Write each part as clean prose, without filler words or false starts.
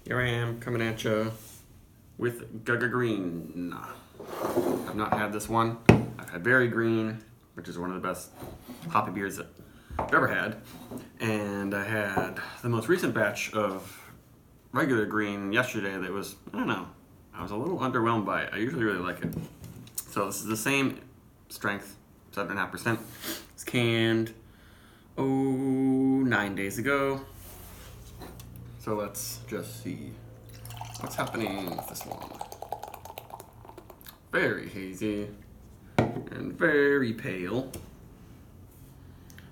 Here I am coming at you with Gggreennn. I've not had this one. I've had Very Green, which is one of the best hoppy beers that I've ever had. And I had the most recent batch of regular green yesterday that was, I don't know, I was a little underwhelmed by it. I usually really like it. So this is the same strength, 7.5%. It's canned, 9 days ago. So let's just see what's happening with this one. Very hazy and very pale.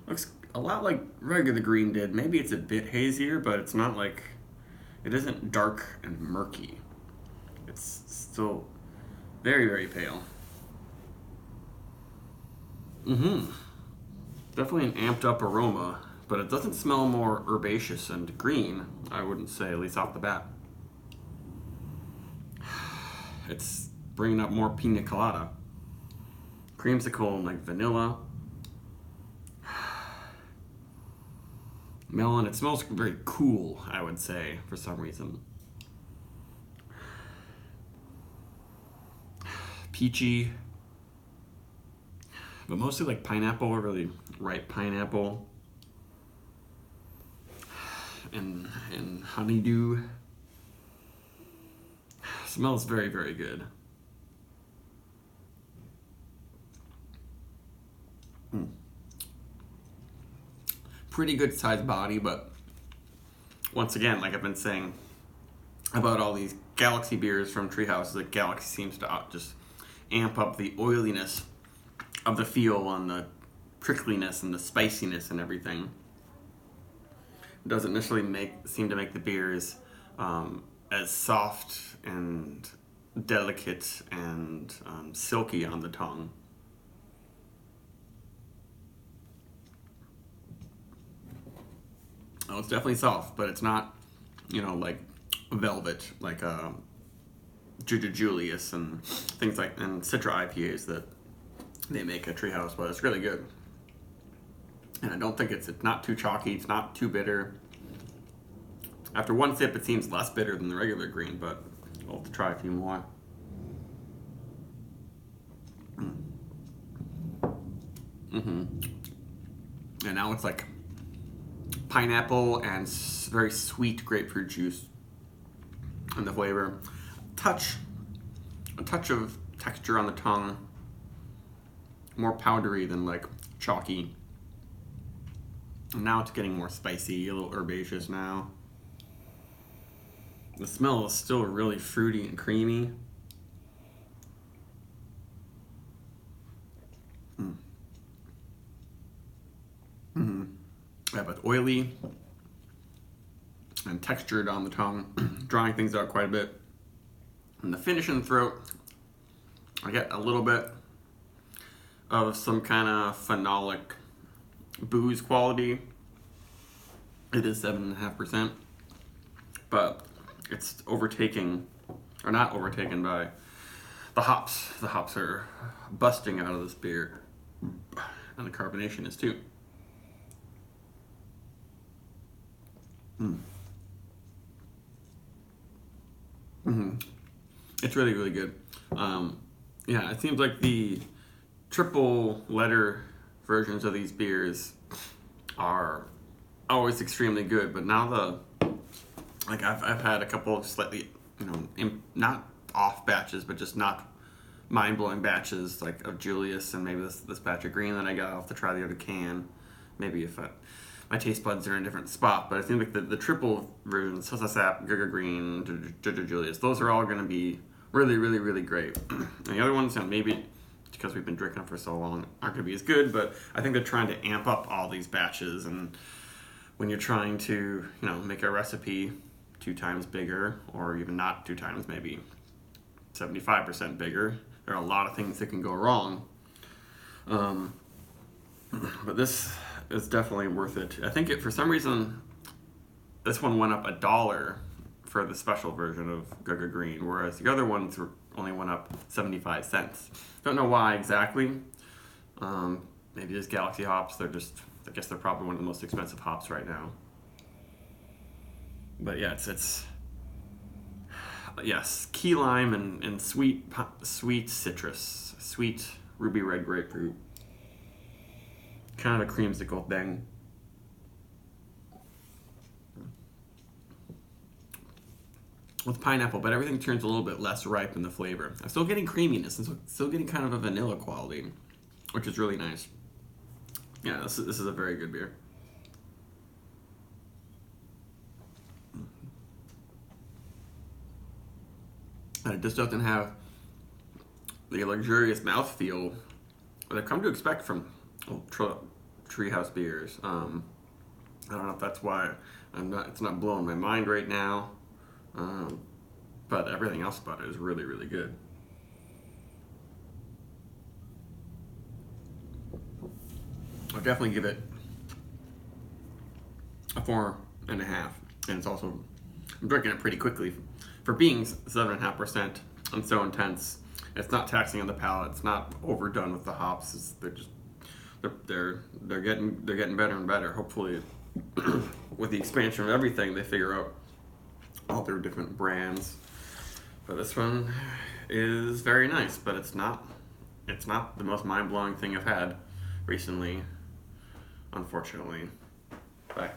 Looks a lot like regular green did. Maybe it's a bit hazier, but it's not like, it isn't dark and murky. It's still very, very pale. Definitely an amped up aroma, but it doesn't smell more herbaceous and green, I wouldn't say, at least off the bat. It's bringing up more pina colada, creamsicle, like vanilla, melon. It smells very cool, I would say, for some reason. Peachy, but mostly like pineapple, really ripe pineapple, and honeydew. Smells very, very good. Pretty good sized body, but once again, like I've been saying about all these Galaxy beers from Treehouse, that Galaxy seems to just amp up the oiliness of the feel and the prickliness and the spiciness and everything. It doesn't necessarily seem to make the beers as soft and delicate and silky on the tongue. Oh, it's definitely soft, but it's not, like velvet, like Julius and things like, and Citra IPAs that they make at Treehouse, but it's really good. And I don't think it's not too chalky, it's not too bitter. After one sip, it seems less bitter than the regular green, but I'll have to try a few more. And now it's like pineapple and very sweet grapefruit juice in the flavor. A touch of texture on the tongue, more powdery than like chalky. And now it's getting more spicy, a little herbaceous now. The smell is still really fruity and creamy. Yeah, but oily and textured on the tongue, drying things out quite a bit. And the finish in the throat, I get a little bit of some kind of phenolic booze quality. It is 7.5%, but it's overtaken, or not overtaken by the hops. The hops are busting out of this beer, and the carbonation is too. It's really, really good. Yeah, it seems like the triple letter versions of these beers are always extremely good, but now I've had a couple of slightly, not off batches, but just not mind-blowing batches like of Julius and maybe this batch of green that I got. I'll have to try the other can, maybe if my taste buds are in a different spot. But I think like the triple versions, Sap, Gggreennn, Julius, those are all going to be really, really, really great. And the other ones, maybe because we've been drinking them for so long, aren't going to be as good, but I think they're trying to amp up all these batches. And when you're trying to, make a recipe 2 times bigger, or even not 2 times, maybe 75% bigger, there are a lot of things that can go wrong. But this is definitely worth it. I think for some reason, this one went up $1 for the special version of Gggreennn, whereas the other ones only went up 75 cents. Don't know why exactly. Maybe just Galaxy hops. I guess they're probably one of the most expensive hops right now. But yeah, it's Yes, key lime and sweet citrus, sweet ruby red grapefruit. Kind of a creamsicle thing. With pineapple, but everything turns a little bit less ripe in the flavor. I'm still getting creaminess and still getting kind of a vanilla quality, which is really nice. Yeah, this is a very good beer. And it just doesn't have the luxurious mouthfeel that I've come to expect from Treehouse beers. I don't know if that's why it's not blowing my mind right now. But everything else about it is really, really good. I'll definitely give it a 4.5. And it's also, I'm drinking it pretty quickly. For being 7.5% and so intense, it's not taxing on the palate. It's not overdone with the hops. They're getting better and better. Hopefully, with the expansion of everything, they figure out all their different brands. But this one is very nice, but it's not the most mind-blowing thing I've had recently, unfortunately. Bye.